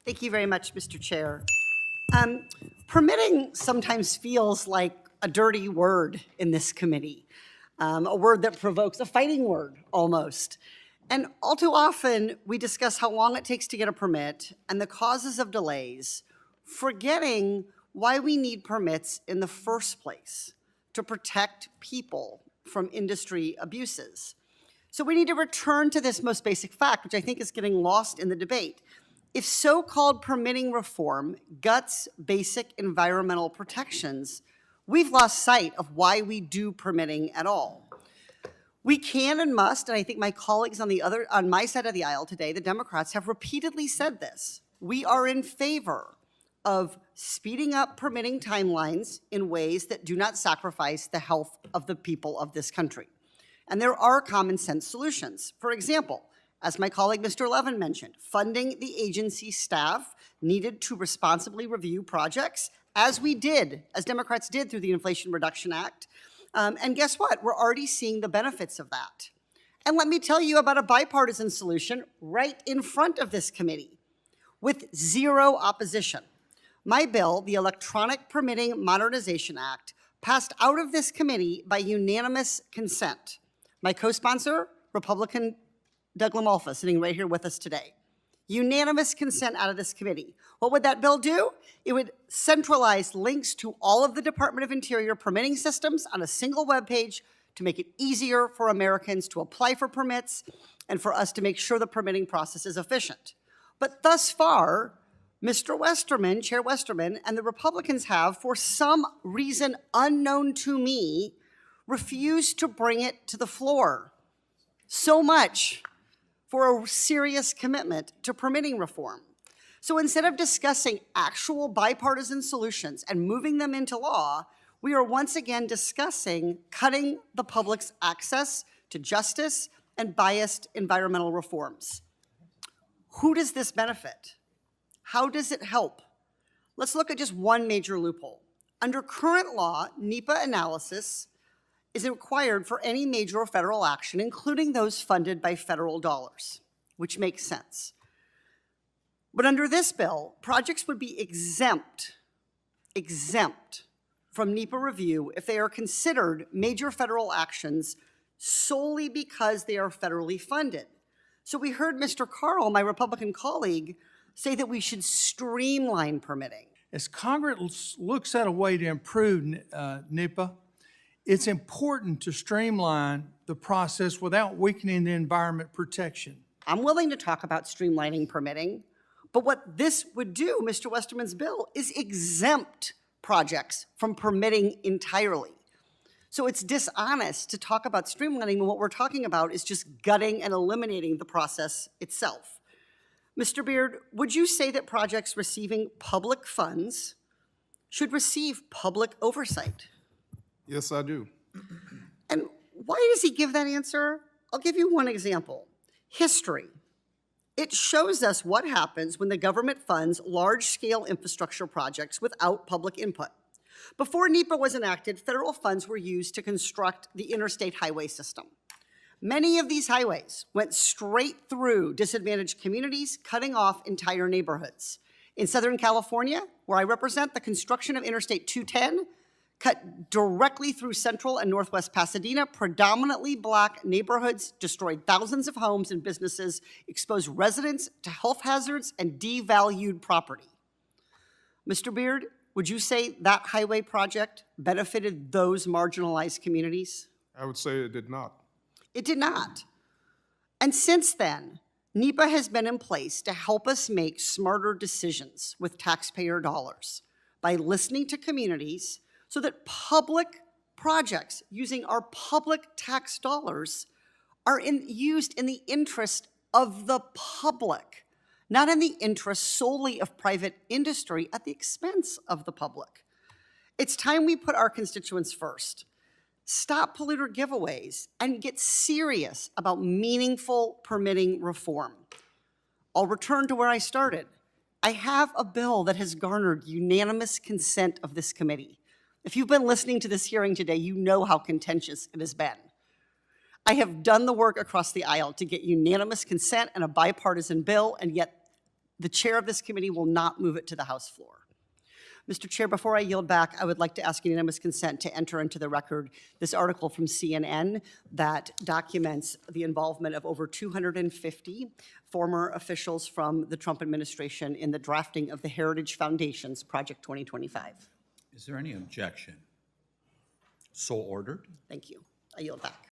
Thank you very much, Mr. Chair. Permitting sometimes feels like a dirty word in this committee, a word that provokes a fighting word almost. And all too often, we discuss how long it takes to get a permit and the causes of delays, forgetting why we need permits in the first place, to protect people from industry abuses. So we need to return to this most basic fact, which I think is getting lost in the debate. If so-called permitting reform guts basic environmental protections, we've lost sight of why we do permitting at all. We can and must, and I think my colleagues on my side of the aisle today, the Democrats, have repeatedly said this. We are in favor of speeding up permitting timelines in ways that do not sacrifice the health of the people of this country. And there are common sense solutions. For example, as my colleague Mr. Levin mentioned, funding the agency staff needed to responsibly review projects, as Democrats did through the Inflation Reduction Act. And guess what? We're already seeing the benefits of that. And let me tell you about a bipartisan solution right in front of this committee with zero opposition. My bill, the Electronic Permitting Modernization Act, passed out of this committee by unanimous consent. My co-sponsor, Republican Doug LaMalfa, sitting right here with us today. Unanimous consent out of this committee. What would that bill do? It would centralize links to all of the Department of Interior permitting systems on a single web page to make it easier for Americans to apply for permits and for us to make sure the permitting process is efficient. But thus far, Mr. Westerman, Chair Westerman, and the Republicans have, for some reason unknown to me, refused to bring it to the floor. So much for a serious commitment to permitting reform. So instead of discussing actual bipartisan solutions and moving them into law, we are once again discussing cutting the public's access to justice and biased environmental reforms. Who does this benefit? How does it help? Let's look at just one major loophole. Under current law, NEPA analysis is required for any major federal action, including those funded by federal dollars, which makes sense. But under this bill, projects would be exempt from NEPA review if they are considered major federal actions solely because they are federally funded. So we heard Mr. Carl, my Republican colleague, say that we should streamline permitting. As Congress looks at a way to improve NEPA, it's important to streamline the process without weakening the environment protection. I'm willing to talk about streamlining permitting, but what this would do, Mr. Westerman's bill, is exempt projects from permitting entirely. So it's dishonest to talk about streamlining when what we're talking about is just gutting and eliminating the process itself. Mr. Beard, would you say that projects receiving public funds should receive public oversight? Yes, I do. And why does he give that answer? I'll give you one example. History. It shows us what happens when the government funds large-scale infrastructure projects without public input. Before NEPA was enacted, federal funds were used to construct the interstate highway system. Many of these highways went straight through disadvantaged communities, cutting off entire neighborhoods. In Southern California, where I represent, the construction of Interstate 210 cut directly through central and northwest Pasadena, predominantly Black neighborhoods, destroyed thousands of homes and businesses, exposed residents to health hazards, and devalued property. Mr. Beard, would you say that highway project benefited those marginalized communities? I would say it did not. It did not. And since then, NEPA has been in place to help us make smarter decisions with taxpayer dollars by listening to communities so that public projects using our public tax dollars are used in the interest of the public, not in the interest solely of private industry at the expense of the public. It's time we put our constituents first. Stop polluter giveaways and get serious about meaningful permitting reform. I'll return to where I started. I have a bill that has garnered unanimous consent of this committee. If you've been listening to this hearing today, you know how contentious it has been. I have done the work across the aisle to get unanimous consent and a bipartisan bill, and yet The chair of this committee will not move it to the House floor. Mr. Chair, before I yield back, I would like to ask unanimous consent to enter into the record this article from CNN that documents the involvement of over 250 former officials from the Trump administration in the drafting of the Heritage Foundation's Project 2025. Is there any objection? So ordered. Thank you. I yield back.